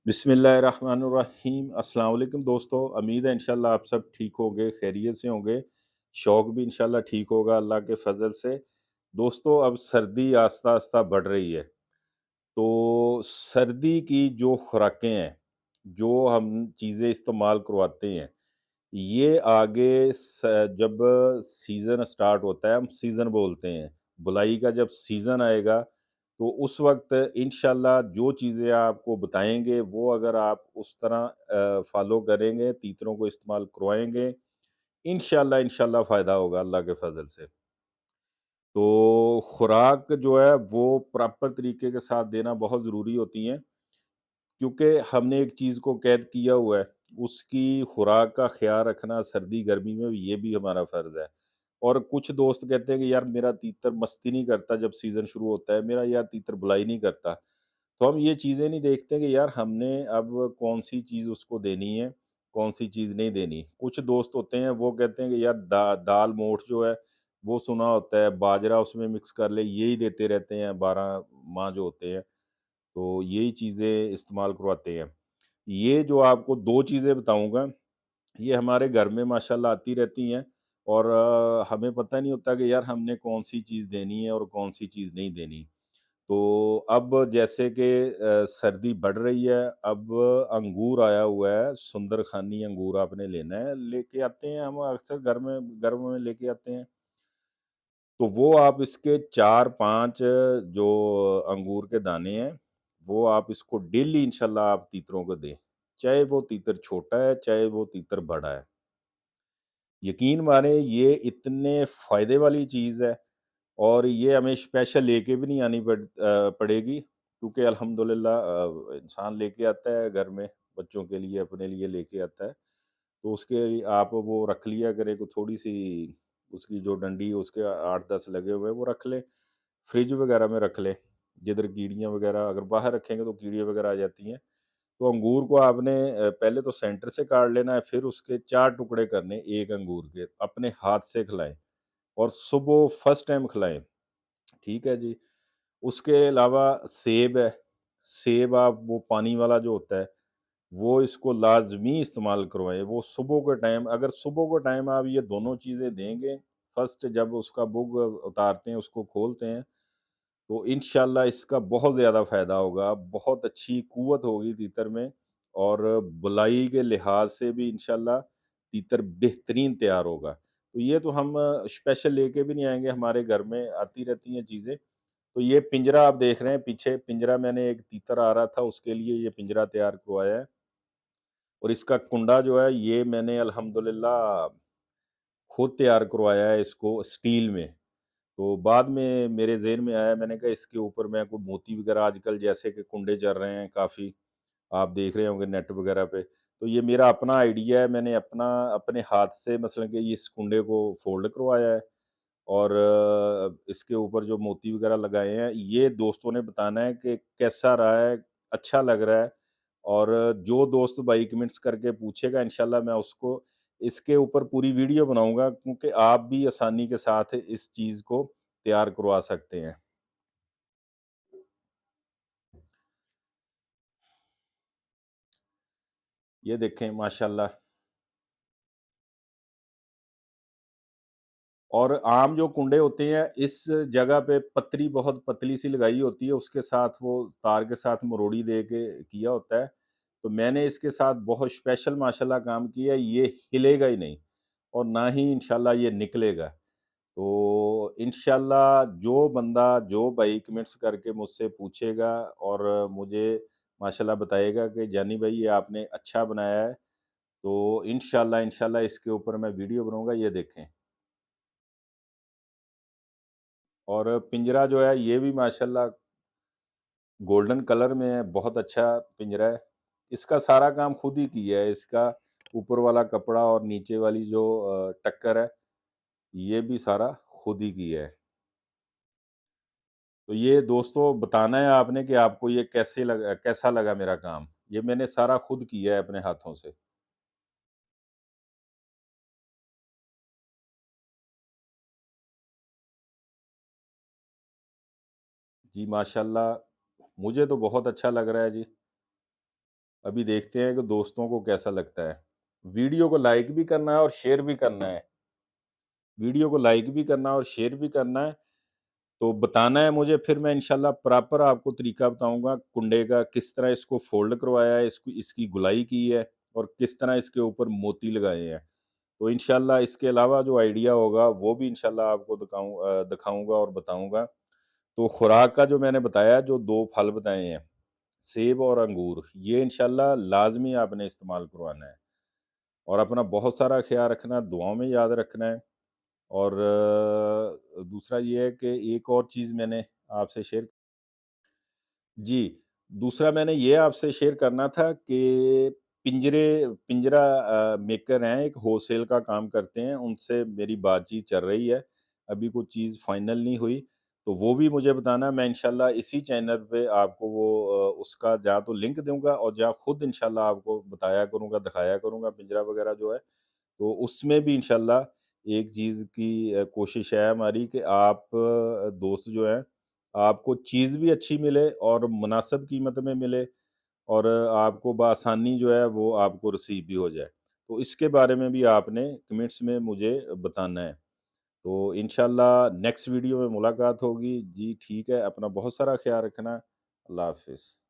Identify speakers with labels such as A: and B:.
A: बिस्मिल्लाहिर्रहमानिर्रहीम। अस्सलाम वालेकुम दोस्तों, उम्मीद है इंशाल्लाह आप सब ठीक होंगे, खैरियत से होंगे। शौक भी इंशाल्लाह ठीक होगा अल्लाह के फजल से। दोस्तों, अब सर्दी आस्ता आस्ता बढ़ रही है, तो सर्दी की जो खुराकें हैं, जो हम चीज़ें इस्तेमाल करवाते हैं, ये आगे जब सीज़न स्टार्ट होता है, हम सीज़न बोलते हैं, बुलाई का जब सीज़न आएगा, तो उस वक्त इंशाल्लाह जो चीज़ें आपको बताएंगे, वो अगर आप उस तरह फॉलो करेंगे, तीतरों को इस्तेमाल करवाएंगे, इंशाल्लाह इंशाल्लाह फ़ायदा होगा अल्लाह के फजल से। तो खुराक जो है वो प्रॉपर तरीके के साथ देना बहुत ज़रूरी होती है, क्योंकि हमने एक चीज़ को कैद किया हुआ है, उसकी खुराक का ख़्याल रखना सर्दी गर्मी में ये भी हमारा फ़र्ज़ है। और कुछ दोस्त कहते हैं कि यार मेरा तीतर मस्ती नहीं करता जब सीज़न शुरू होता है, मेरा यार तीतर बुलाई नहीं करता। तो हम ये चीज़ें नहीं देखते कि यार हमने अब कौन-सी चीज़ उसको देनी है, कौन-सी चीज़ नहीं देनी। कुछ दोस्त होते हैं वो कहते हैं कि यार दाल मोठ जो है, वो सुना होता है, बाजरा उसमें मिक्स कर ले, यही देते रहते हैं 12 माह जो होते हैं। तो यही चीज़ें इस्तेमाल करवाते हैं। ये जो आपको 2 चीज़ें बताऊँगा, ये हमारे घर में माशाल्लाह आती रहती हैं, और हमें पता नहीं होता कि यार हमने कौन-सी चीज़ देनी है और कौन-सी चीज़ नहीं देनी। तो अब जैसे कि सर्दी बढ़ रही है, अब अंगूर आया हुआ है, सुंदरखानी अंगूर आपने लेना है, लेके आते हैं हम अक्सर घर में लेके आते हैं। तो वो आप इसके 4-5 जो अंगूर के दाने हैं, वो आप इसको डेली इंशाल्लाह आप तीतरों को दें। चाहे वो तीतर छोटा है, चाहे वो तीतर बड़ा है। यकीन मानें ये इतने फ़ायदे वाली चीज़ है, और ये हमें स्पेशल लेके भी नहीं आनी पड़ेगी, क्योंकि अल्हम्दुलिल्लाह इंसान लेके आता है घर में, बच्चों के लिए, अपने लिए लेके आता है। तो उसके लिए आप वो रख लिया करें, को थोड़ी-सी उसकी जो डंडी है उसके 8-10 लगे हुए हैं वो रख लें, फ्रिज वगैरह में रख लें, जिधर कीड़ियाँ वगैरह अगर बाहर रखेंगे तो कीड़ियाँ वगैरह आ जाती हैं। तो अंगूर को आपने पहले तो सेंटर से काट लेना है, फिर उसके 4 टुकड़े करने 1 अंगूर के, अपने हाथ से खिलाएँ, और सुबह फर्स्ट टाइम खिलाएँ, ठीक है जी। उसके अलावा सेब है, सेब आप वो पानी वाला जो होता है, वो इसको लाज़मी इस्तेमाल करवाएँ। वो सुबह के टाइम, अगर सुबह के टाइम आप ये दोनों चीज़ें देंगे, फर्स्ट जब उसका बुग उतारते हैं, उसको खोलते हैं, तो इंशाल्लाह इसका बहुत ज़्यादा फ़ायदा होगा, बहुत अच्छी क़ुव्वत होगी तीतर में, और बुलाई के लिहाज से भी इंशाल्लाह तीतर बेहतरीन तैयार होगा। तो ये तो हम स्पेशल लेके भी नहीं आएँगे, हमारे घर में आती रहती हैं चीज़ें। तो ये पिंजरा आप देख रहे हैं पीछे, पिंजरा मैंने एक तीतर आ रहा था उसके लिए ये पिंजरा तैयार करवाया है, और इसका कुंडा जो है ये मैंने अल्हम्दुलिल्लाह खुद तैयार करवाया है इसको स्टील में। तो बाद में मेरे ज़हन में आया, मैंने कहा इसके ऊपर मैं कोई मोती वगैरह, आजकल जैसे कि कुंडे चल रहे हैं काफ़ी, आप देख रहे होंगे नेट वगैरह पे। तो ये मेरा अपना आइडिया है, मैंने अपने हाथ से मसलन कि इस कुंडे को फ़ोल्ड करवाया है, और इसके ऊपर जो मोती वगैरह लगाए हैं, ये दोस्तों ने बताना है कि कैसा रहा है, अच्छा लग रहा है। और जो दोस्त भाई कमेंट्स करके पूछेगा, इंशाल्लाह मैं उसको इसके ऊपर पूरी वीडियो बनाऊँगा, क्योंकि आप भी आसानी के साथ इस चीज़ को तैयार करवा सकते हैं। ये देखें माशाल्लाह। और आम जो कुंडे होते हैं, इस जगह पे पतरी बहुत पतली सी लगाई होती है, उसके साथ वो तार के साथ मरोड़ी दे के किया होता है। तो मैंने इसके साथ बहुत स्पेशल माशाल्लाह काम किया है, ये हिलेगा ही नहीं, और ना ही इंशाल्लाह ये निकलेगा। तो इंशाल्लाह जो बंदा, जो भाई कमेंट्स करके मुझसे पूछेगा और मुझे माशाल्लाह बताएगा कि जानी भाई ये आपने अच्छा बनाया है, तो इंशाल्लाह इंशाल्लाह इसके ऊपर मैं वीडियो बनाऊँगा, ये देखें। और पिंजरा जो है ये भी माशाल्लाह गोल्डन कलर में है, बहुत अच्छा पिंजरा है। इसका सारा काम खुद ही किया है, इसका ऊपर वाला कपड़ा और नीचे वाली जो टक्कर है, ये भी सारा खुद ही किया है। तो ये दोस्तों बताना है आपने कि आपको ये कैसा लगा मेरा काम। ये मैंने सारा खुद किया है अपने हाथों से। जी माशाल्लाह, मुझे तो बहुत अच्छा लग रहा है जी। अभी देखते हैं कि दोस्तों को कैसा लगता है। वीडियो को लाइक भी करना है और शेयर भी करना है। वीडियो को लाइक भी करना है और शेयर भी करना है, तो बताना है मुझे, फिर मैं इंशाल्लाह प्रॉपर आपको तरीका बताऊँगा कुंडे का, किस तरह इसको फ़ोल्ड करवाया है, इसको इसकी गुलाई की है और किस तरह इसके ऊपर मोती लगाए हैं। तो इंशाल्लाह इसके अलावा जो आइडिया होगा वो भी इंशाल्लाह आपको दिखाऊँगा और बताऊँगा। तो खुराक का जो मैंने बताया, जो 2 फल बताए हैं, सेब और अंगूर, ये इंशाल्लाह लाज़मी आपने इस्तेमाल करवाना है। और अपना बहुत सारा ख़्याल रखना, दुआओं में याद रखना है। और दूसरा ये है कि एक और चीज़ मैंने आपसे शेयर जी, दूसरा मैंने ये आपसे शेयर करना था कि पिंजरा मेकर हैं, एक होलसेल का काम करते हैं, उनसे मेरी बातचीत चल रही है। अभी कुछ चीज़ फाइनल नहीं हुई, तो वो भी मुझे बताना, मैं इंशाल्लाह इसी चैनल पे आपको वो उसका या तो लिंक दूँगा और या खुद इंशाल्लाह आपको बताया करूँगा, दिखाया करूँगा पिंजरा वगैरह जो है। तो उसमें भी इंशाल्लाह एक चीज़ की कोशिश है हमारी कि आप दोस्त जो हैं, आपको चीज़ भी अच्छी मिले और मुनासिब कीमत में मिले और आपको बआसानी जो है वो आपको रिसीव भी हो जाए। तो इसके बारे में भी आपने कमेंट्स में मुझे बताना है। तो इंशाल्लाह नेक्स्ट वीडियो में मुलाकात होगी। जी ठीक है, अपना बहुत सारा ख़्याल रखना। अल्लाह हाफ़िज़।